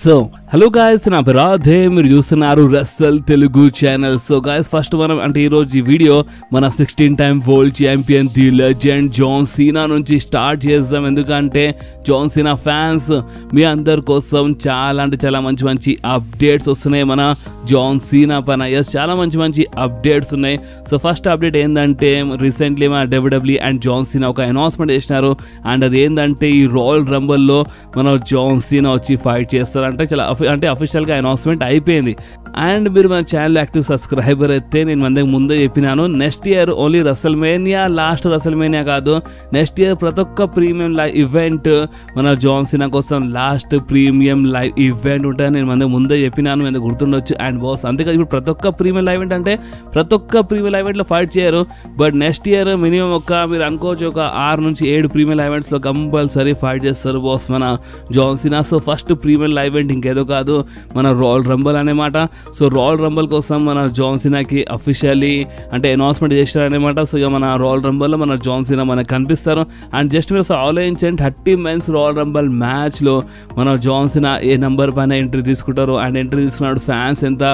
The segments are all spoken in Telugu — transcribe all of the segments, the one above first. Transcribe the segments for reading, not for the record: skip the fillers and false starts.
సో హలో గాయస్, నా పేరు రాధే, మీరు చూస్తున్నారు రస్సల్ Telugu channel. So guys, first మనం అంటే ఈరోజు ఈ వీడియో మన 16 time world champion the legend John Cena నుంచి స్టార్ట్ చేద్దాం. ఎందుకంటే జాన్ సీనా ఫ్యాన్స్ మీ అందరి కోసం చాలా అంటే చాలా మంచి మంచి అప్డేట్స్ వస్తున్నాయి మన జాన్ సీనా పైన. ఎస్, చాలా మంచి మంచి అప్డేట్స్ ఉన్నాయి. సో ఫస్ట్ అప్డేట్ ఏంటంటే రీసెంట్లీ మన డబ్ల్యూడబ్ల్యూఈ అండ్ జాన్ సీనా ఒక అనౌన్స్మెంట్ చేసినారు. అండ్ అది ఏంటంటే ఈ రాయల్ రంబల్లో మన జాన్ సీనా వచ్చి ఫైట్ చేస్తారంటే చాలా అంటే అఫీషియల్గా అనౌన్స్మెంట్ అయిపోయింది. అండ్ మీరు మన ఛానల్ యాక్టివ్ సబ్స్క్రైబర్ అయితే నేను మన ముందే చెప్పినాను, నెక్స్ట్ ఇయర్ ఓన్లీ రసల్మేనియా, లాస్ట్ రసల్మేనియా కాదు, నెక్స్ట్ ఇయర్ ప్రతి ఒక్క ప్రీమియం లైవ్ ఈవెంట్ మన జాన్ సీనా కోసం లాస్ట్ ప్రీమియం లైవ్ ఈవెంట్ ఉంటుంది. నేను మన ముందే చెప్పినాను, మీద గుర్తుండొచ్చు. అండ్ బాస్ అంతేకాదు, ఇప్పుడు ప్రతి ఒక్క ప్రీమియం లైవ్ ఈవెంట్ అంటే ప్రతి ఒక్క ప్రీమియం లైవ్ ఈవెంట్లో ఫైట్ చేయరు. బట్ నెక్స్ట్ ఇయర్ మినిమం మీరు అనుకోవచ్చు ఒక 6 నుంచి 7 ప్రీమియం లైవ్ ఈవెంట్స్లో కంపల్సరీ ఫైట్ చేస్తారు బాస్ మన John Cena. So first premium live event ఇంకేదో కాదు, మన రాయల్ రంబల్ అనేమాట. సో రాయల్ రంబల్ కోసం మన జాన్ సీనాకి అఫీషియల్లీ అంటే అనౌన్స్మెంట్ చేశారనమాట. సో ఇక మన రాయల్ రంబల్లో మన జాన్ సీనా మనకు కనిపిస్తారు. అండ్ జస్ట్ మీరు ఆలోచించండి, 30 మెన్స్ రాయల్ రంబల్ మ్యాచ్లో మన జాన్ సీనా ఏ నెంబర్ పైన ఎంట్రీ తీసుకుంటారు. అండ్ ఎంట్రీ తీసుకున్నాడు ఫ్యాన్స్ ఎంత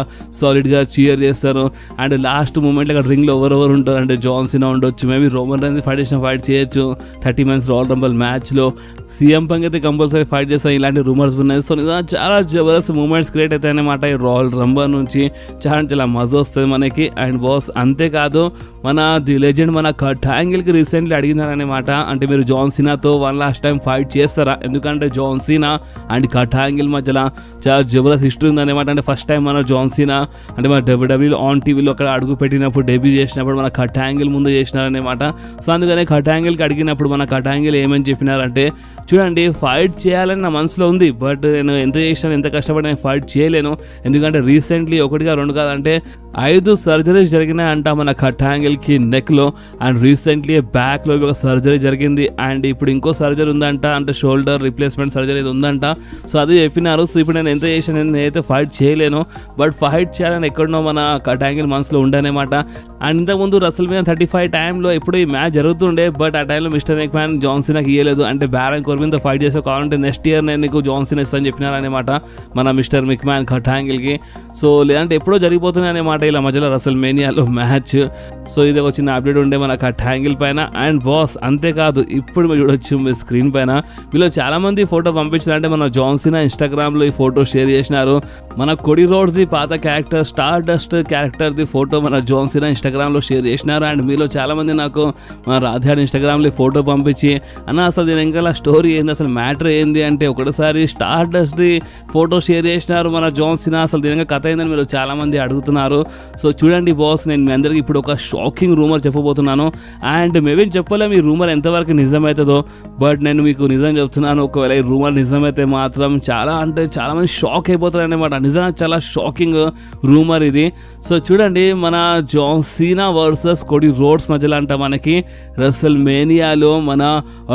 సాలిడ్గా చీర్ చేస్తారు. అండ్ లాస్ట్ మూమెంట్లో అక్కడ రింగ్లో ఎవరెవరు ఉంటారు అంటే జాన్ సీనా ఉండొచ్చు, మేబీ రోమన్ రైన్స్ ఫైట్ చేయొచ్చు 30 మెన్స్ రాయల్ రంబల్ మ్యాచ్లో. సీఎం పంక్ అయితే కంపల్సరీ ఫైట్ చేస్తారు, ఇలాంటి రూమర్స్ ఉన్నాయి. సో చాలా జబర్దస్త్ మూమెంట్స్ క్రియేట్ అవుతాయి అన్నమాట ఈ రాయల్ రంబల్ నుంచి. చాలా మజా వస్తుంది మనకి. అండ్ బాస్ అంతేకాదు, మన ది లెజెండ్ మన కట్ యాంగిల్కి రీసెంట్లీ అడిగినారనమాట, అంటే మీరు జాన్ సీనాతో వన్ లాస్ట్ టైం ఫైట్ చేస్తారా? ఎందుకంటే John Cena and Kurt Angle మధ్యలో చాలా జబర్దస్త్ హిస్టరీ ఉందన్నమాట. అంటే ఫస్ట్ టైం మన జాన్ సీనా అంటే మన డబ్ల్యూడబ్ల్యూఈ ఆన్ టీవీలో అక్కడ అడుగు పెట్టినప్పుడు డెబ్యూ చేసినప్పుడు మన కట్ యాంగిల్ ముందు చేసినారనమాట. సో అందుకనే కట్ యాంగిల్కి అడిగినప్పుడు మన కట్ యాంగిల్ ఏమని చెప్పినారంటే, చూడండి ఫైట్ చేయాలని నా మనసులో ఉంది, బట్ నేను ఎంత చేసినా ఎంత కష్టపడి నేను ఫైట్ చేయలేను. ఎందుకంటే రీసెంట్లీ 1 కాదు 2 కాదంటే 5 సర్జరీస్ జరిగినాయంట మన కట్ యాంగిల్కి నెక్లో. అండ్ రీసెంట్లీ బ్యాక్లో ఒక సర్జరీ జరిగింది. అండ్ ఇప్పుడు ఇంకో సర్జరీ ఉందంట, అంటే షోల్డర్ రిప్లేస్మెంట్ సర్జరీ ఇది ఉందంట. సో అది చెప్పినారు. సో ఇప్పుడు నేను ఎంత చేసాను, నేనైతే ఫైట్ చేయలేను, బట్ ఫైట్ చేయాలని ఎక్కడనో మన కట్ యాంగిల్ మనసులో ఉండనమాట. అండ్ ఇంతకుముందు రసల్మేనియా 35 టైంలో ఇప్పుడు ఈ మ్యాచ్ జరుగుతుండే, బట్ ఆ టైంలో మిస్టర్ మెక్మ్యాన్ జాన్ సీనాకి ఇవ్వలేదు. అంటే బ్యారన్ కోర్బిన్తో ఫైట్ చేసే కావాలంటే నెక్స్ట్ ఇయర్ నేను నీకు జాన్ సీనా ఇస్తాను చెప్పినారనమాట మన మిస్టర్ మెక్మ్యాన్ కట్ యాంగిల్కి. సో లేదంటే ఎప్పుడో జరిగిపోతున్నాయి అనమాట ఇలా మధ్యలో రసల్మేనియాలో మ్యాచ్. సో ఇది ఒక చిన్న అప్డేట్ ఉండే మన కట్ యాంగిల్ పైన. అండ్ బాస్ అంతేకాదు, ఇప్పుడు మీరు చూడొచ్చు మీ స్క్రీన్ పైన వీళ్ళు చాలామంది ఫోటో పంపించారంటే మన జాన్ సీనా ఇన్స్టాగ్రామ్లో ఈ ఫోటో షేర్ చేసినారు. మన కొడి రోడ్స్ది పాత క్యారెక్టర్ స్టార్ డస్ట్ క్యారెక్టర్ది ఫోటో మన జాన్ సీనా ఇన్స్టాగ్రామ్లో షేర్ చేసినారు. అండ్ మీలో చాలామంది నాకు మన రాధా ఇన్స్టాగ్రామ్లో ఈ ఫోటో పంపించి, అన్న అసలు దీని ఇంకా స్టోరీ ఏంది, అసలు మ్యాటర్ ఏంది అంటే ఒకటిసారి స్టార్ డస్ట్ది ఫోటో షేర్ చేసినారు మన జాన్ సీనా, అసలు దీని కథ ఏందని మీరు చాలామంది అడుగుతున్నారు. సో చూడండి బాస్, నేను మీ అందరికీ ఇప్పుడు ఒక షాకింగ్ రూమర్ చెప్పబోతున్నాను. అండ్ మేబీ చెప్పలేము ఈ రూమర్ ఎంతవరకు నిజమవుతుందో, బట్ నేను మీకు నిజం చెప్తున్నాను. ఒకవేళ ఈ రూమర్ నిజమైతే మాత్రం చాలా అంటే చాలామంది షాక్ అయిపోతారు అన్నమాట. నిజంగా చాలా షాకింగ్ రూమర్ ఇది. సో చూడండి, మన John Cena versus Cody Rhodes మధ్యలో అంట మనకి రసల్మేనియాలో మన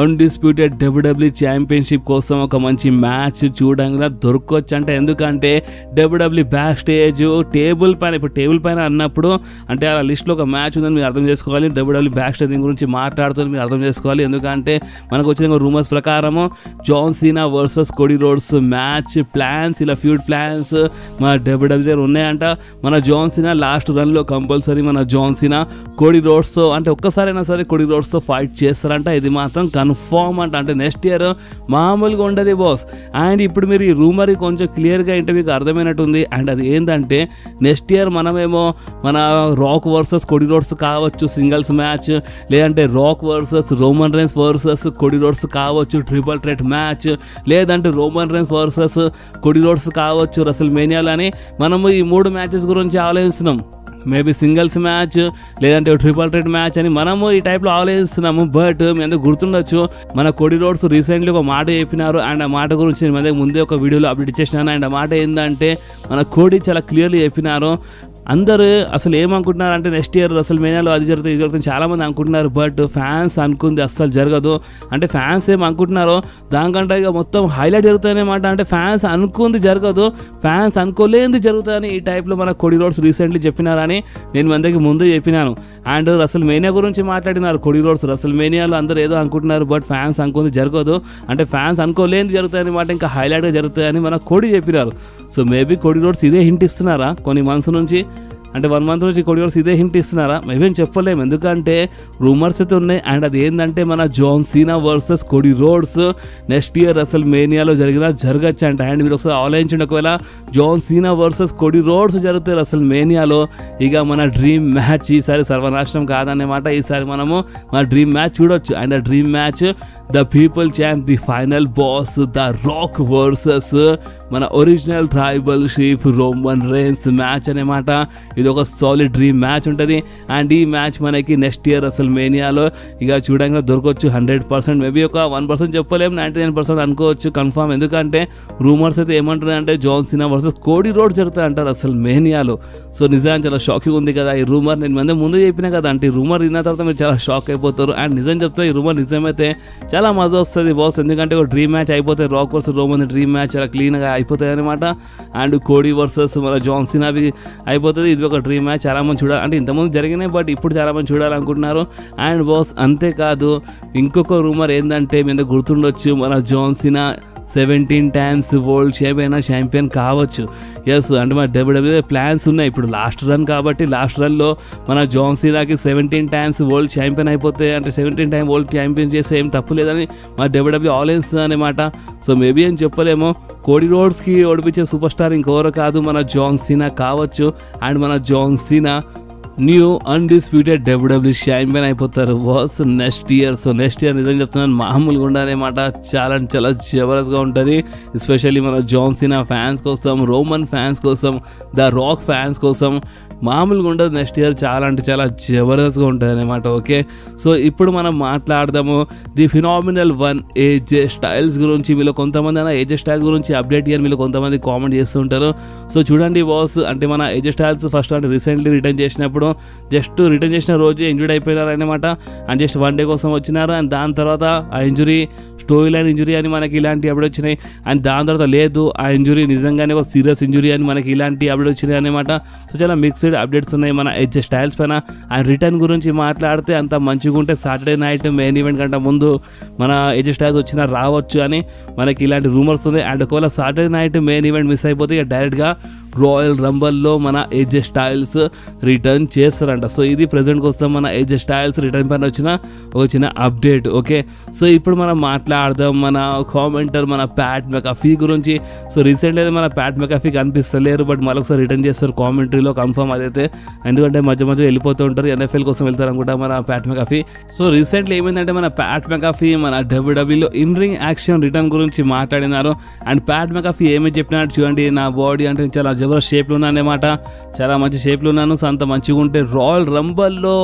అన్డిస్ప్యూటెడ్ డబ్ల్యూడబ్ల్యూఈ ఛాంపియన్షిప్ కోసం ఒక మంచి మ్యాచ్ చూడంగా దొరకొచ్చు అంట. ఎందుకంటే డబ్ల్యూడబ్ల్యూఈ బ్యాక్ స్టేజ్ టేబుల్ పైన, ఇప్పుడు టేబుల్ పైన అన్నప్పుడు అంటే ఆ లిస్ట్లో ఒక మ్యాచ్ ఉందని మీరు అర్థం చేసుకోవాలి. డబ్ల్యూడబ్ల్యూఈ బ్యాక్ స్టేజ్ గురించి మాట్లాడుతుంది మీరు అర్థం చేసుకోవాలి. ఎందుకంటే మనకు వచ్చిన రూమర్స్ ప్రకారము John Cena versus Cody Rhodes match plans, ఇలా ఫ్యూడ్ ప్లాన్స్ మన డబ్ల్యూడబ్ల్యూఈ దగ్గర ఉన్నాయంట. మన జాన్ సీనా లాస్ట్ రన్లో కంపల్సరీ మన జాన్ సీనా కొడి రోడ్స్తో అంటే ఒక్కసారైనా సరే కొడి రోడ్స్తో ఫైట్ చేస్తారంట. ఇది మాత్రం కన్ఫర్మ్ అంట. అంటే నెక్స్ట్ ఇయర్ మామూలుగా ఉండదు బాస్. అండ్ ఇప్పుడు మీరు ఈ రూమర్ కొంచెం క్లియర్గా అంటే మీకు అర్థమైనట్టుంది. అండ్ అది ఏంటంటే నెక్స్ట్ ఇయర్ మనమేమో మన రాక్ వర్సెస్ కొడి రోడ్స్ కావచ్చు సింగిల్స్ మ్యాచ్, లేదంటే rock versus Roman Reigns versus Cody roads కావచ్చు ట్రిపుల్ థ్రెట్ మ్యాచ్, లేదంటే Roman Reigns versus Cody roads కావచ్చు రసల్మేనియాలో అని మనము ఈ 3 మ్యాచెస్ గురించి ఆలోచిస్తున్నాం. మేబీ సింగిల్స్ మ్యాచ్ లేదంటే ట్రిపుల్ థ్రెట్ మ్యాచ్ అని మనము ఈ టైప్లో ఆలోచిస్తున్నాము. బట్ మీ అందరూ గుర్తుండొచ్చు, మన కొడి రోడ్స్ రీసెంట్లీ ఒక మాట చెప్పినారు. అండ్ ఆ మాట గురించి నేను ముందే ఒక వీడియోలో అప్డేట్ చేసినాను. అండ్ ఆ మాట ఏంటంటే మన కోడి చాలా క్లియర్లీ చెప్పినారు, అందరూ అసలు ఏమనుకుంటున్నారు అంటే నెక్స్ట్ ఇయర్ అసలు మేనియాలో అది జరుగుతుంది ఇది జరుగుతుంది చాలామంది అనుకుంటున్నారు. బట్ ఫ్యాన్స్ అనుకుంది అస్సలు జరగదు. అంటే ఫ్యాన్స్ ఏం అనుకుంటున్నారో దానికంటే ఇక మొత్తం హైలైట్ జరుగుతాయన్నమాట. అంటే ఫ్యాన్స్ అనుకుంది జరగదు, ఫ్యాన్స్ అనుకోలేంది జరుగుతుందని ఈ టైప్లో మన కోడి రోడ్స్ రీసెంట్లీ చెప్పినారని నేను మందికి ముందే చెప్పినాను. అండ్ రసల్ మేనియా గురించి మాట్లాడినారు కోడి రోడ్స్. రసల్ మేనియాలో అందరూ ఏదో అనుకుంటున్నారు, బట్ ఫ్యాన్స్ అనుకుంది జరగదు. అంటే ఫ్యాన్స్ అనుకోలేంది జరుగుతాయన్నమాట, ఇంకా హైలైట్గా జరుగుతాయని మన కోడి చెప్పినారు. సో మేబీ కోడి రోడ్స్ ఇదే హింట్ ఇస్తున్నారా కొన్ని మంత్స్ నుంచి, అంటే 1 month నుంచి కోడి రోడ్స్ ఇదే హింట్ ఇస్తున్నారా? మేమేం చెప్పలేము, ఎందుకంటే రూమర్స్ అయితే ఉన్నాయి. అండ్ అది ఏంటంటే మన John Cena versus Cody Rhodes next year అసలు మేనియాలో జరగచ్చు అంట. అండ్ మీరు ఒకసారి ఆలోచించండి, ఒకవేళ John Cena versus Cody Rhodes జరుగుతారు అసలు మేనియాలో, ఇక మన డ్రీమ్ మ్యాచ్ ఈసారి సర్వనాశనం కాదన్నమాట. ఈసారి మనము మన డ్రీమ్ మ్యాచ్ చూడొచ్చు. అండ్ ఆ dream match the people champ the final boss the rock versus మన original tribal chief Roman Reigns match అనమాట. ఇది ఒక సాలిడ్ డ్రీమ్ మ్యాచ్ ఉంటుంది. అండ్ ఈ మ్యాచ్ మనకి నెక్స్ట్ ఇయర్ అసలు మేనియాలో ఇక చూడంగా దొరకవచ్చు 100%. మేబీ ఒక 1% చెప్పలేము, 99% అనుకోవచ్చు కన్ఫామ్. ఎందుకంటే రూమర్స్ అయితే ఏమంటుంది అంటే జాన్ సీనా వర్సెస్ కోడి రోడ్ జరుగుతాయి అంటారు అసలు మేనియాలో. సో నిజంగా చాలా షాకింగ్ ఉంది కదా ఈ రూమర్. నేను ముందు చెప్పినా కదా, అంటే ఈ రూమర్ విన్న తర్వాత మీరు చాలా షాక్ అయిపోతారు. అండ్ నిజం చెప్తే ఈ రూమర్ నిజమైతే చాలా మజా వస్తుంది బాస్, ఎందుకంటే ఒక డ్రీమ్ మ్యాచ్ అయిపోతాయి. Rock versus Roman dream match చాలా క్లీన్గా అయిపోతాయి అనమాట. అండ్ కోడి వర్సెస్ మన జాన్ సీనావి అయిపోతుంది. ఇది ఒక డ్రీమ్ మ్యాచ్ చాలా మంది చూడాలి, అంటే ఇంతకుముందు జరిగినాయి బట్ ఇప్పుడు చాలా మంది చూడాలనుకుంటున్నారు. అండ్ బాస్ అంతేకాదు ఇంకొక రూమర్ ఏంటంటే మీద గుర్తుండొచ్చు, మన John Cena 17 times world champion కావచ్చు. ఎస్, అంటే మన డబ్ల్యూడబ్ల్యూఈ ప్లాన్స్ ఉన్నాయి. ఇప్పుడు లాస్ట్ రన్ కాబట్టి లాస్ట్ రన్లో మన జాన్ సీనాకి 17 times వరల్డ్ ఛాంపియన్ అయిపోతే, అంటే 17 times వరల్డ్ ఛాంపియన్ చేస్తే ఏం తప్పు లేదని మన డబ్ల్యూడబ్ల్యూఈ ఆలయన్స్ అనమాట. సో మేబీ అని చెప్పలేము, కోడి రోడ్స్కి ఓడిపించే సూపర్ స్టార్ ఇంకెవరో కాదు మన జాన్ సీనా కావచ్చు. అండ్ మన John Cena new undisputed WW champion అయిపోతారు boss next year. So next year నిజంగా చెప్తున్నాను మామూలుగా ఉండాలన్నమాట, చాలా చాలా జబర్దస్త్గా ఉంటుంది. ఎస్పెషల్లీ మన జాన్ సీనా ఫ్యాన్స్ కోసం, రోమన్ ఫ్యాన్స్ కోసం, ద రాక్ ఫ్యాన్స్ కోసం మామూలుగా ఉండదు నెక్స్ట్ ఇయర్. చాలా అంటే చాలా జబర్దస్త్గా ఉంటుంది అనమాట. ఓకే, సో ఇప్పుడు మనం మాట్లాడదాము ది ఫినామినల్ వన్ ఏజే స్టైల్స్ గురించి. మీలో కొంతమంది అయినా ఏజే స్టైల్స్ గురించి అప్డేట్ ఇయర్ మీలో కొంతమంది కామెంట్ చేస్తుంటారు. సో చూడండి బాస్, అంటే మన ఏజే స్టైల్స్ ఫస్ట్ అంటే రీసెంట్లీ రిటర్న్ చేసినప్పుడు జస్ట్ రిటర్న్ చేసిన రోజే ఇంజూర్డ్ అయిపోయినారు అనమాట. అండ్ జస్ట్ 1 day కోసం వచ్చినారు. అండ్ దాని తర్వాత ఆ ఇంజురీ స్టోరీ లైన్ ఇంజురీ అని మనకి ఇలాంటి అప్డేట్ వచ్చినాయి. అండ్ దాని తర్వాత లేదు, ఆ ఇంజురీ నిజంగానే ఒక సీరియస్ ఇంజురీ అని మనకి ఇలాంటి అప్డేట్ వచ్చినాయి అనమాట. సో చాలా మిక్స్డ్ అప్డేట్స్ ఉన్నాయి మన ఏజే స్టైల్స్ పైన. అండ్ రిటర్న్ గురించి మాట్లాడితే అంత మంచిగా ఉంటే సాటర్డే నైట్ మెయిన్ ఈవెంట్ కంటే ముందు మన ఏజే స్టైల్స్ వచ్చినా రావచ్చు అని మనకి ఇలాంటి రూమర్స్ ఉన్నాయి. అండ్ ఒకవేళ Saturday night main event miss అయిపోతే ఇక డైరెక్ట్గా రాయల్ రంబల్లో మన ఏజే స్టైల్స్ రిటర్న్ చేస్తారంట. సో ఇది ప్రజెంట్ కోసం మన ఏజే స్టైల్స్ రిటర్న్ పైన వచ్చిన ఒక చిన్న అప్డేట్. ఓకే, సో ఇప్పుడు మనం మాట్లాడదాం మన కామెంటర్ మన ప్యాట్ మెకాఫీ గురించి. సో రీసెంట్లీ అయితే మన ప్యాట్ మెకాఫీ కనిపిస్తలేరు, బట్ మరొకసారి రిటర్న్ చేస్తారు కామెంటరీలో కన్ఫర్మ్ అదైతే. ఎందుకంటే మధ్య మధ్య వెళ్ళిపోతూ ఉంటారు, ఎన్ఎఫ్ఎల్ కోసం వెళ్తారు అనుకుంటా మన ప్యాట్ మెకాఫీ. సో రీసెంట్లీ ఏమైందంటే మన ప్యాట్ మెకాఫీ మన డబ్ల్యూడబ్ల్యూలో ఇన్ రింగ్ యాక్షన్ రిటర్న్ గురించి మాట్లాడినారు. అండ్ ప్యాట్ మెకాఫీ ఏమి చెప్పినాడు చూడండి, నా బాడీ అంటే చాలా జబర్దస్త్ షేప్లో ఉన్నాను అనమాట, చాలా మంచి షేప్లో ఉన్నాను. సో అంత మంచిగా ఉంటే రాయల్ రంబల్లో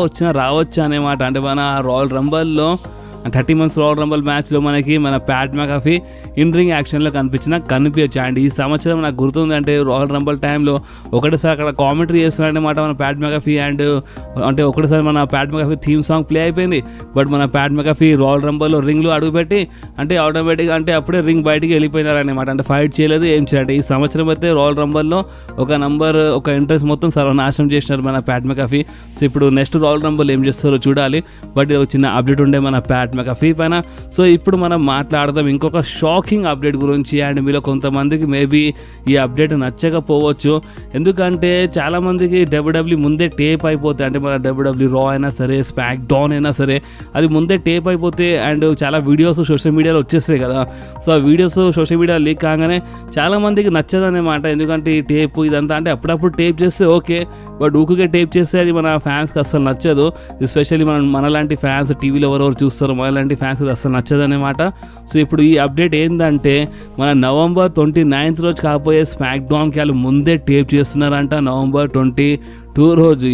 రావచ్చు అనమాట. అంటే మన రాయల్ రంబల్లో 30 months రాయల్ రంబల్ మ్యాచ్లో మనకి మన ప్యాట్ మెకాఫీ ఇన్ రింగ్ యాక్షన్లో కనిపించచ్చు. అండ్ ఈ సంవత్సరం నాకు గుర్తుంది, అంటే రాయల్ రంబల్ టైంలో ఒకటేసారి అక్కడ కామెంటరీ చేస్తున్నారనమాట మన ప్యాట్ మెకాఫీ. అండ్ అంటే ఒకటేసారి మన Pat McAfee theme song play అయిపోయింది. బట్ మన ప్యాట్ మెకాఫీ రాయల్ రంబల్లో రింగ్లో అడుగుపెట్టి అంటే ఆటోమేటిక్గా అంటే అప్పుడే రింగ్ బయటికి వెళ్ళిపోయినారనమాట. అంటే ఫైట్ చేయలేదు, ఏం చేయాలి. ఈ సంవత్సరం అయితే రాయల్ రంబల్లో ఒక ఎంట్రెన్స్ మొత్తం సర్వనాశనం చేసినారు మన ప్యాట్ మెకాఫీ. సో ఇప్పుడు నెక్స్ట్ రాయల్ రంబల్ ఏం చేస్తారో చూడాలి. బట్ ఇది ఒక చిన్న అప్డేట్ ఉండే మన ప్యాట్ మెకాఫీ పైన. సో ఇప్పుడు మనం మాట్లాడదాం ఇంకొక షాకింగ్ అప్డేట్ గురించి. అండ్ మీలో కొంతమందికి మేబీ ఈ అప్డేట్ నచ్చకపోవచ్చు, ఎందుకంటే చాలామందికి డబ్ల్యూడబ్ల్యూ ముందే టేప్ అయిపోతాయి. అంటే మన డబ్ల్యూడబ్ల్యూ రా అయినా సరే, స్మాక్ డౌన్ అయినా సరే, అది ముందే టేప్ అయిపోతే అండ్ చాలా వీడియోస్ సోషల్ మీడియాలో వచ్చేస్తాయి కదా. సో ఆ వీడియోస్ సోషల్ మీడియా లీక్ కాగానే చాలామందికి నచ్చదన్నమాట. ఎందుకంటే ఈ టేప్ ఇదంతా అంటే అప్పుడప్పుడు టేప్ చేస్తే ఓకే, బట్ ఊకే టేప్ చేస్తే అది మన ఫ్యాన్స్కి అస్సలు నచ్చదు. ఎస్పెషల్లీ మనలాంటి ఫ్యాన్స్ టీవీలో ఎవరెవరు చూస్తారో మనలాంటి ఫ్యాన్స్కి అస్సలు నచ్చదు అనమాట. సో ఇప్పుడు ఈ అప్డేట్ ఏంటంటే మన November 29th రోజు కాకపోయే స్మాక్ డౌన్కి వాళ్ళు ముందే టేప్ చేస్తున్నారంట. November 20 2 రోజు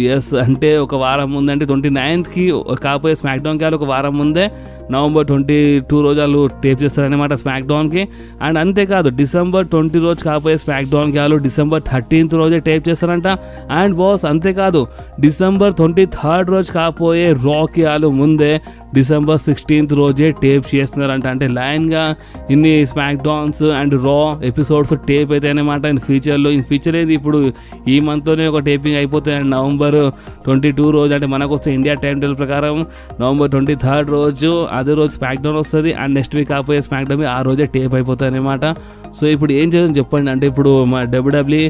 అంటే ఒక వారం ముందు అంటే 29కి కాకపోయే స్మాక్ డౌన్కి ఒక వారం ముందే నవంబర్ 22 రోజు వాళ్ళు టేప్ చేస్తారనమాట స్మాక్ డౌన్కి. అండ్ అంతేకాదు డిసెంబర్ 20 రోజు కాకపోయే స్మాక్ డౌన్కి వాళ్ళు డిసెంబర్ 13th రోజే టేప్ చేస్తారంట. అండ్ బాస్ అంతేకాదు డిసెంబర్ 23rd రోజు కాకపోయే రాకి వాళ్ళు ముందే డిసెంబర్ 16th రోజే టేప్ చేస్తున్నారంట. అంటే లైన్గా ఇన్ని స్మాక్ డౌన్స్ అండ్ రా ఎపిసోడ్స్ టేప్ అయితే అనమాట. ఇన్ ఫ్యూచర్ ఏది ఇప్పుడు ఈ మంత్లోనే ఒక టేపింగ్ అయిపోతుంది. అండ్ నవంబర్ 22 రోజు అంటే మనకు వస్తే ఇండియా టైం టేబుల్ ప్రకారం నవంబర్ 23rd రోజు అదే రోజు స్మాక్ డౌన్ వస్తుంది. అండ్ నెక్స్ట్ వీక్ కాకపోయే స్మాక్ డౌన్ ఆ రోజే టేప్ అయిపోతుంది అనమాట. సో ఇప్పుడు ఏం చేద్దాం చెప్పండి. అంటే ఇప్పుడు మా WWE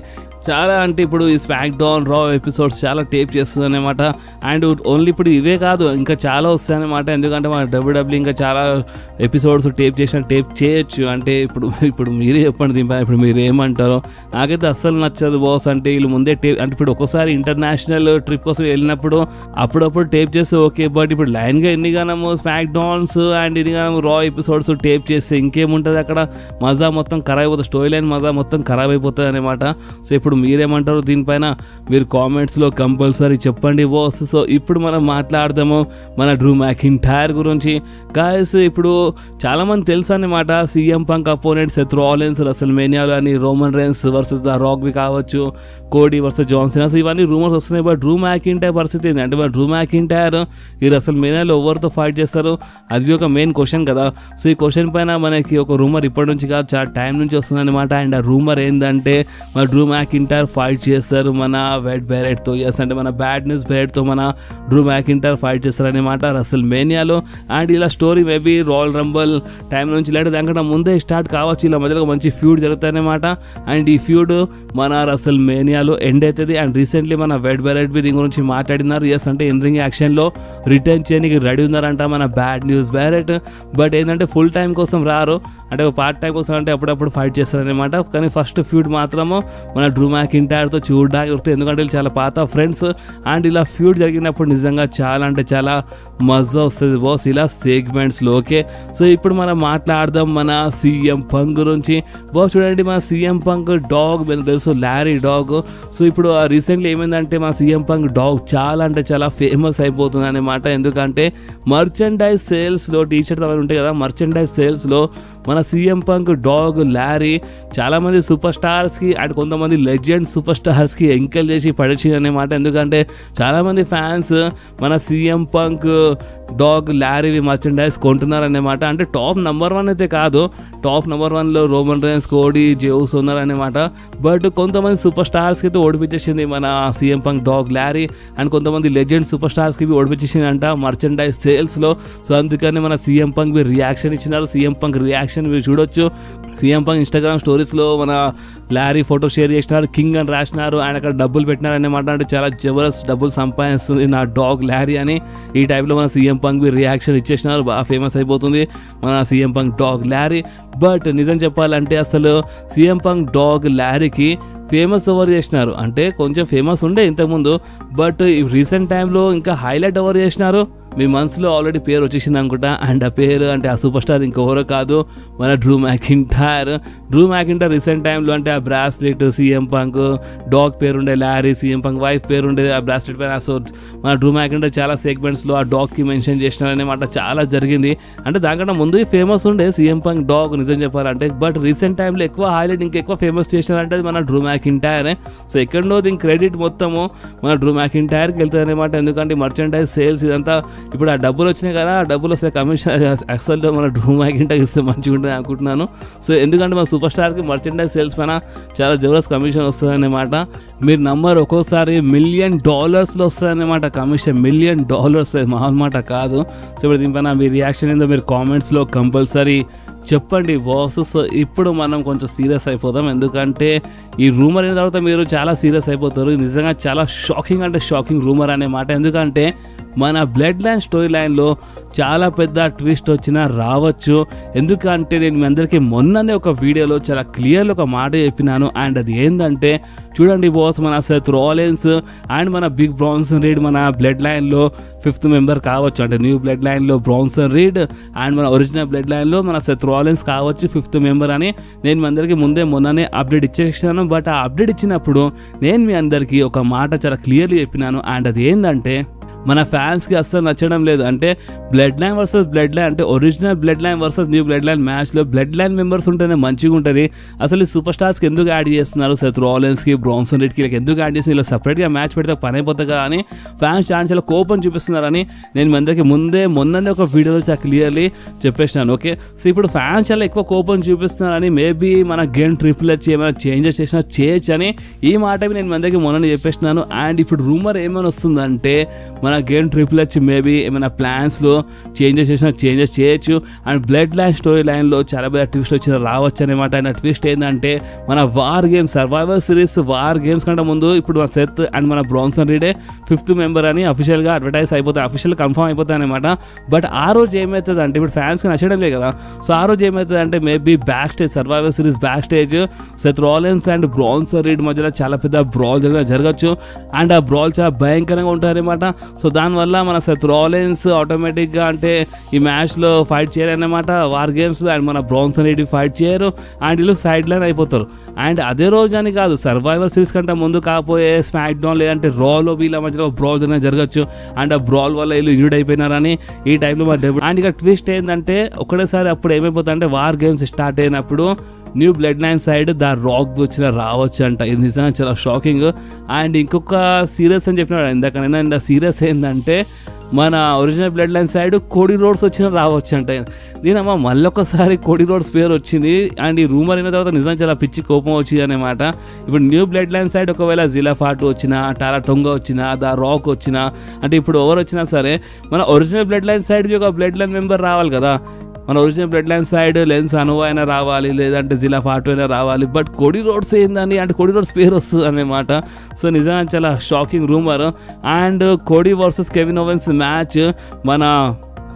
చాలా అంటే ఇప్పుడు ఈ స్మాక్ డౌన్ రా ఎపిసోడ్స్ చాలా టేప్ చేస్తుంది అనమాట. అండ్ ఓన్లీ ఇప్పుడు ఇవే కాదు ఇంకా చాలా వస్తాయి అనమాట. ఎందుకంటే మన WWE ఇంకా చాలా ఎపిసోడ్స్ టేప్ చేయొచ్చు. అంటే ఇప్పుడు మీరే చెప్పండి దీనిపైన ఇప్పుడు మీరు ఏమంటారో. నాకైతే అస్సలు నచ్చదు బాస్. అంటే వీళ్ళు ముందే టేప్ అంటే ఇప్పుడు ఒక్కోసారి ఇంటర్నేషనల్ ట్రిప్ కోసం వెళ్ళినప్పుడు అప్పుడప్పుడు టేప్ చేస్తే ఓకే. బట్ ఇప్పుడు లైన్గా ఎన్నిగానము స్మాక్ డౌన్స్ అండ్ ఎన్నిగానము రా ఎపిసోడ్స్ టేప్ చేస్తే ఇంకేముంటుంది అక్కడ, మజా మొత్తం ఖరాబ్ అయిపోతుంది. స్టోరీ లైన్ మజా మొత్తం ఖరాబ్ అయిపోతుంది అనమాట. సో ఇప్పుడు మీరేమంటారు దీనిపైన మీరు కామెంట్స్లో కంపల్సరీ చెప్పండి బాస్. సో ఇప్పుడు మనం మాట్లాడదాము మన డ్రూ మ్యాకింటైర్ గురించి. గాయస్ ఇప్పుడు చాలామంది తెలుసు అనమాట CM Punk opponent Seth Rollins రెసల్మేనియాలో అని, Roman Reigns versus the Rock కావచ్చు, కోడీ వర్సెస్ జాన్ సీనా, ఇవన్నీ రూమర్స్ వస్తున్నాయి. బట్ డ్రూ మ్యాకింటైర్ పరిస్థితి ఏంటి అంటే డ్రూ మ్యాకింటైర్ ఈ రెసల్మేనియాలో ఎవరితో ఫైట్ చేస్తారు అది ఒక మెయిన్ క్వశ్చన్ కదా. సో ఈ క్వశ్చన్ పైన మనకి ఒక రూమర్ ఇప్పటి నుంచి కాదు చాలా టైం నుంచి వస్తుంది అనమాట. అండ్ ఆ రూమర్ ఏంటంటే మన డ్రూ మ్యాకింటైర్ ఫైట్ చేస్తారు మన వెడ్ బెరెట్తో. అంటే మన బ్యాడ్ న్యూస్ బెరెట్తో మన డ్రూ మ్యాకింటైర్ ఫైట్ చేస్తారనమాట రెసల్మేనియాలో. అండ్ ఇలా story maybe royal Rumble time నుంచి లేదా దానికంటే ముందే స్టార్ట్ కావచ్చు. ఇలా మధ్యలో మంచి ఫ్యూడ్ జరుగుతాయన్నమాట. అండ్ ఈ ఫ్యూడ్ మన రెసల్మేనియాలో ఎండ్ అవుతుంది. అండ్ రీసెంట్లీ మన వెడ్ బెరెట్ దీని గురించి మాట్లాడినారు. అంటే ఇన్ రింగ్ యాక్షన్లో రిటర్న్ చేయడానికి రెడీ ఉన్నారంట మన బ్యాడ్ న్యూస్ బెరెట్. బట్ ఏంటంటే ఫుల్ టైం కోసం రారు, అంటే ఒక పార్ట్ టైం కోసం అంటే అప్పుడప్పుడు ఫైట్ చేస్తారనమాట. కానీ ఫస్ట్ ఫ్యూడ్ మాత్రము మన డ్రూ మ్యాకింటైర్తో చూడడానికి వస్తుంది. ఎందుకంటే వీళ్ళు చాలా పాత ఫ్రెండ్స్. అండ్ ఇలా ఫ్యూడ్ జరిగినప్పుడు నిజంగా చాలా అంటే చాలా మజా వస్తుంది బాస్ ఇలా సెగ్మెంట్స్లో. ఓకే సో ఇప్పుడు మనం మాట్లాడదాం మన సీఎం పంక్ గురించి. బాస్ చూడండి మన సీఎం పంక్ డాగ్ మీకు తెలుసు లారీ డాగ్. సో ఇప్పుడు రీసెంట్లీ ఏమైందంటే మా సీఎం పంక్ డాగ్ చాలా అంటే చాలా ఫేమస్ అయిపోతుంది అనమాట. ఎందుకంటే మర్చెండైజ్ సేల్స్లో టీషర్ట్స్ అవన్నీ ఉంటాయి కదా, మర్చెండైజ్ సేల్స్లో మన సీఎం పంక్ డాగ్ లారీ చాలామంది సూపర్ స్టార్స్కి అండ్ కొంతమంది లెజెండ్ సూపర్ స్టార్స్కి ఎంకరేజ్ చేసి పడేసింది అనమాట. ఎందుకంటే చాలామంది ఫ్యాన్స్ మన సీఎం పంక్ డాగ్ లారీవి మర్చెండైజ్ కొంటున్నారన్నమాట. అంటే టాప్ నెంబర్ 1 అయితే కాదు, టాప్ నెంబర్ 1లో రోమన్ రైన్స్, కోడీ, జెవుస్ ఉన్నారన్నమాట. బట్ కొంతమంది సూపర్ స్టార్స్కి అయితే ఓడిపించేసింది మన CM Punk dog Larry. And కొంతమంది లెజెండ్ సూపర్ స్టార్స్కి ఓడిపించేసింది అంట మర్చెండైజ్ సేల్స్లో. సో అందుకని మన సీఎం పంక్ మీరు రియాక్షన్ ఇచ్చినారు. సీఎం పంక్ రియాక్షన్ మీరు చూడొచ్చు. సీఎం పంక్ ఇన్స్టాగ్రామ్ స్టోరీస్లో మన లారీ ఫోటో షేర్ చేసినారు, కింగ్ అని రాసినారు. ఆయన అక్కడ డబ్బులు పెట్టినారన్నమాట. అంటే చాలా జబర్దస్త్ డబ్బులు సంపాదిస్తుంది నా డాగ్ లారీ అని. ఈ టైప్లో మన సీఎం పంక్ రియాక్షన్ ఇచ్చేసినారు, బాగా ఫేమస్ అయిపోతుంది మన CM Punk dog lorry. But నిజం చెప్పాలంటే అసలు సీఎం పంక్ డాగ్ లారీకి ఫేమస్ ఎవరు చేసినారు అంటే కొంచెం ఫేమస్ ఉండే ఇంతకుముందు, బట్ రీసెంట్ టైంలో ఇంకా హైలైట్ ఎవరు చేసినారు మీ మనసులో ఆల్రెడీ పేరు వచ్చేసింది అనుకుంటా. అండ్ ఆ పేరు అంటే ఆ సూపర్ స్టార్ ఇంకెవరో కాదు మన Drew McIntyre. Drew McIntyre recent టైంలో అంటే ఆ బ్రాస్లెట్ సీఎం పంక్ డాగ్ పేరుండే లారీ, సీఎం పంక్ వైఫ్ పేరుండే ఆ బ్రాస్లెట్ పైన. సో మన డ్రూ మ్యాకింటైర్ చాలా సెగ్మెంట్స్లో ఆ డాగ్కి మెన్షన్ చేసినారనమాట. చాలా జరిగింది. అంటే దానికంటే ముందు ఫేమస్ ఉండే సీఎం పంక్ డాగ్ నిజం చెప్పాలంటే. బట్ రీసెంట్ టైంలో ఎక్కువ హైలైట్ ఇంకెక్కువ ఫేమస్ చేసినారంటే మన డ్రూ మ్యాకింటైర్. సో ఎక్కడో దీని క్రెడిట్ మొత్తము మన డ్రూ మ్యాకింటైర్కి వెళ్తుంది అనమాట. ఎందుకంటే మర్చెండైజ్ సేల్స్ ఇదంతా ఇప్పుడు ఆ డబ్బులు వచ్చినాయి కదా, ఆ డబ్బులు వస్తే కమిషన్ అసలు మన డ్రూ మ్యాకింటైర్ ఇస్తే మంచిగా ఉంటుంది అనుకుంటున్నాను. సో ఎందుకంటే మన సూపర్ స్టార్కి మర్చెండైజ్ సేల్స్ పైన చాలా జబర్దస్త్ కమిషన్ వస్తుంది అనమాట. మీరు నమ్మరు, ఒక్కోసారి $1 మిలియన్ వస్తుంది అనమాట కమిషన్. $1 మిలియన్ మామూలు మాట కాదు. సో ఇప్పుడు దీనిపైన మీ రియాక్షన్ ఏందో మీరు కామెంట్స్లో కంపల్సరీ చెప్పండి బాస్. సో ఇప్పుడు మనం కొంచెం సీరియస్ అయిపోదాం. ఎందుకంటే ఈ రూమర్ అయిన తర్వాత మీరు చాలా సీరియస్ అయిపోతారు. నిజంగా చాలా షాకింగ్ అంటే షాకింగ్ రూమర్ అనే మాట. ఎందుకంటే మన బ్లడ్ లైన్ స్టోరీ లైన్లో చాలా పెద్ద ట్విస్ట్ వచ్చినా రావచ్చు. ఎందుకంటే నేను మీ అందరికీ మొన్ననే ఒక వీడియోలో చాలా క్లియర్గా ఒక మాట చెప్పినాను. అండ్ అది ఏంటంటే చూడండి బాస్, మన సెత్ రాలిన్స్ అండ్ మన బిగ్ బ్రాన్సన్ రీడ్ మన బ్లడ్ లైన్లో 5th మెంబర్ కావచ్చు. అంటే న్యూ బ్లడ్ లైన్లో బ్రాన్సన్ రీడ్ అండ్ మన ఒరిజినల్ బ్లడ్ లైన్లో మన సెత్ రాలిన్స్ కావచ్చు 5th మెంబర్ అని నేను మీ అందరికీ మొన్ననే అప్డేట్ ఇచ్చేసాను. బట్ ఆ అప్డేట్ ఇచ్చినప్పుడు నేను మీ అందరికీ ఒక మాట చాలా క్లియర్లీ చెప్పినాను. అండ్ అది ఏంటంటే మన ఫ్యాన్స్కి అస్సలు నచ్చడం లేదు. అంటే bloodline versus bloodline, అంటే original bloodline versus new bloodline మ్యాచ్లో బ్లడ్ లైన్ మెంబర్స్ ఉంటేనే మంచిగా ఉంటుంది. అసలు ఈ సూపర్ స్టార్స్కి ఎందుకు యాడ్ చేస్తున్నారు, సెత్ రాలిన్స్కి బ్రాన్సన్ రీడ్కి ఎందుకు యాడ్ చేసి ఇలా సపరేట్గా మ్యాచ్ పెడితే పని అయిపోతుంది కదా అని ఫ్యాన్స్ చాలా కోపం చూపిస్తున్నారని నేను మీ అందరికీ మొన్ననే ఒక వీడియోలో చాలా క్లియర్లీ చెప్పేసినాను. ఓకే, సో ఇప్పుడు ఫ్యాన్స్ చాలా ఎక్కువ కోపం చూపిస్తున్నారని మేబీ మన గేమ్ ట్రిపుల్ హెచ్ ఏమైనా చేంజెస్ చేసినా చేయొచ్చు అని ఈ మాట నేను మీ అందరికీ మొన్ననే చెప్పేసినాను. అండ్ ఇప్పుడు రూమర్ ఏమైనా వస్తుందంటే మన గేమ్ ట్రిపుల్ హెచ్ మేబీ ఏమైనా ప్లాన్స్లో చేంజెస్ చేయొచ్చు. అండ్ బ్లడ్ లైన్ స్టోరీ లైన్లో చాలా పెద్ద ట్విస్ట్ వచ్చిన రావచ్చు అనమాట. అండ్ ట్విస్ట్ ఏంటంటే మన war games survivor Series War games కంటే ముందు ఇప్పుడు మన సెత్ అండ్ మన బ్రాన్సన్ రీడే 5th మెంబర్ అని అఫీషియల్గా అడ్వర్టైజ్ అయిపోతాయి, అఫీషియల్ కన్ఫర్మ్ అయిపోతాయి అనమాట. బట్ ఆ రోజు ఏమవుతుంది అంటే ఇప్పుడు ఫ్యాన్స్కి నచ్చడం లేదు కదా. సో ఆ రోజు ఏమవుతుంది అంటే maybe back stage survivor series back stage Seth Rollins and Branson read మధ్యలో చాలా పెద్ద బ్రాల్ జరగచ్చు. అండ్ ఆ బ్రాల్ చాలా భయంకరంగా ఉంటుంది అనమాట. సో దానివల్ల మన సెత్ రాలిన్స్ ఆటోమేటిక్గా అంటే ఈ మ్యాచ్లో ఫైట్ చేయరు అన్నమాట వార్ గేమ్స్లో. అండ్ మన బ్రాన్సన్ రీడ్ ఫైట్ చేయరు అండ్ వీళ్ళు సైడ్ లైన్ అయిపోతారు. అండ్ అదే రోజు అని కాదు, సర్వైవర్ సిరీస్ కంటే ముందు కాకపోయే స్మాక్ డౌన్ లేదంటే రాలో వీళ్ళ మధ్యలో బ్రాల్ అనేది జరగచ్చు. అండ్ ఆ బ్రాల్ వల్ల వీళ్ళు ఇంజూర్డ్ అయిపోయినారని ఈ టైంలో మన డెబ్యూ. అండ్ ఇక ట్విస్ట్ ఏంటంటే ఒకటేసారి అప్పుడు ఏమైపోతుంది అంటే వార్ గేమ్స్ స్టార్ట్ అయినప్పుడు new bloodline side the rock వచ్చిన రావచ్చు అంట. ఇది నిజంగా చాలా షాకింగ్. అండ్ ఇంకొక సీరియస్ అని చెప్పినాడు ఇందాక. సీరియస్ ఏంటంటే మన ఒరిజినల్ బ్లడ్ లైన్ సైడ్ కోడి రోడ్స్ వచ్చిన రావచ్చు అంట. దీనమ్మా మళ్ళొకసారి కోడి రోడ్స్ పేరు వచ్చింది. అండ్ ఈ రూమర్ అయిన తర్వాత నిజంగా చాలా పిచ్చి కోపం వచ్చింది అనమాట. ఇప్పుడు న్యూ బ్లడ్ లైన్ సైడ్ ఒకవేళ జిలాఫాటు వచ్చినా, టాలా టొంగా వచ్చినా, ద రాక్ వచ్చినా, అంటే ఇప్పుడు ఎవరు వచ్చినా సరే మన ఒరిజినల్ బ్లడ్ లైన్ సైడ్కి ఒక బ్లడ్ లైన్ మెంబర్ రావాలి కదా. మన ఒరిజినల్ బ్లడ్ లైన్ సైడ్ లెన్స్ అనువా అయినా రావాలి, లేదంటే జిలాఫాటు అయినా రావాలి. బట్ కోడి రోడ్స్ ఏందని అంటే కోడి రోడ్స్ పేరు వస్తుంది అన్నమాట. సో నిజంగా చాలా షాకింగ్ రూమర్. అండ్ కోడి వర్సెస్ కెవిన్ ఓవెన్స్ మ్యాచ్ మన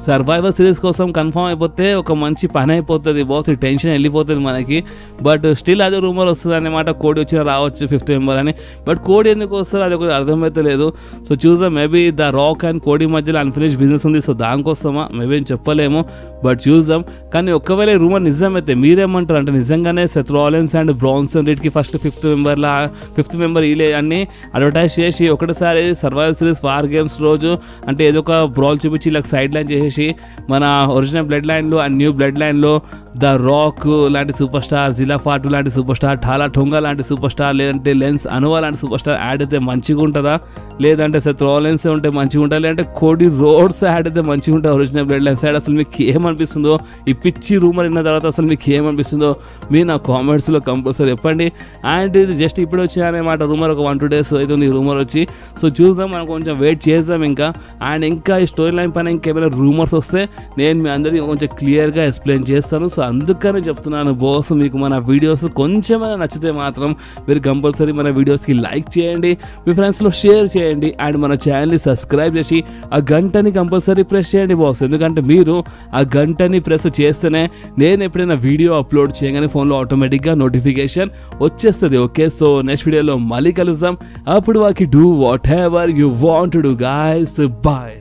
సర్వైవర్ సిరీస్ కోసం కన్ఫర్మ్ అయిపోతే ఒక మంచి పని అయిపోతుంది బాస్, టెన్షన్ వెళ్ళిపోతుంది మనకి. బట్ స్టిల్ అదే రూమర్ వస్తుంది అన్నమాట, కోడి వచ్చినా రావచ్చు 5th మెంబర్ అని. బట్ కోడి ఎందుకు వస్తారు అది ఒకటి అర్థమైతే లేదు. సో చూద్దాం, maybe the rock and Cody మధ్యలో అన్ఫినిష్ బిజినెస్ ఉంది. సో దానికోసమా మేబీ చెప్పలేము, బట్ చూద్దాం. కానీ ఒకవేళ ఈ రూమర్ నిజమైతే మీరేమంటారు అంటే నిజంగానే సెత్ రాలిన్స్ అండ్ బ్రాన్సన్ రీడ్కి ఫస్ట్ 5th మెంబర్ వీలే అన్ని అడ్వర్టైజ్ చేసి ఒకటిసారి సర్వైవర్ సిరీస్ వార్ గేమ్స్ రోజు అంటే ఏదో ఒక బ్రాల్ చూపించి ఇలా సైడ్ లైన్ చేసి మన ఒరిజినల్ బ్లడ్ లైన్లో అండ్ న్యూ బ్లడ్ లైన్లో ద రాక్ లాంటి సూపర్ స్టార్, జిలాఫాటు లాంటి సూపర్ స్టార్, టాలా టొంగా లాంటి సూపర్ స్టార్, లేదంటే లెన్స్ అనువా లాంటి సూపర్ స్టార్ యాడ్ అయితే మంచిగా ఉంటుందా, లేదంటే సెత్ రాలిన్స్ ఉంటే మంచిగా ఉంటుంది, లేదంటే కోడి రోడ్స్ యాడ్ అయితే మంచిగా ఉంటుంది ఒరిజినల్ బ్లడ్ లైన్ సైడ్. అసలు మీకు ఏమనిపిస్తుందో ఈ పిచ్చి రూమర్ విన్న తర్వాత అసలు మీకు ఏమనిపిస్తుందో మీరు నా కామెంట్స్లో కంపల్సరీ చెప్పండి. అండ్ ఇది జస్ట్ ఇప్పుడు వచ్చాయన్నమాట రూమర్, ఒక 1-2 days అవుతుంది రూమర్ వచ్చి. సో చూద్దాం, మనం కొంచెం వెయిట్ చేద్దాం ఇంకా. అండ్ ఇంకా ఈ స్టోరీ లైన్ పైన ఇంకేమైనా రూమర్స్ వస్తే నేను మీ అందరికీ కొంచెం క్లియర్గా ఎక్స్ప్లెయిన్ చేస్తాను. సో అందుకనే చెప్తున్నాను బాస్, మీకు మన వీడియోస్ కొంచెమైనా నచ్చితే మాత్రం మీరు కంపల్సరీ మన వీడియోస్కి లైక్ చేయండి, మీ ఫ్రెండ్స్లో షేర్ చేయండి, అండ్ మన ఛానల్ని సబ్స్క్రైబ్ చేసి ఆ గంటని కంపల్సరీ ప్రెస్ చేయండి బాస్. ఎందుకంటే మీరు ఆ గంటని ప్రెస్ చేస్తేనే నేను ఎప్పుడైనా వీడియో అప్లోడ్ చేయగానే ఫోన్లో ఆటోమేటిక్గా నోటిఫికేషన్ వచ్చేస్తుంది. ఓకే, సో నెక్స్ట్ వీడియోలో మళ్ళీ కలుద్దాం. అప్పుడు వాకి do whatever you want to do guys. Bye.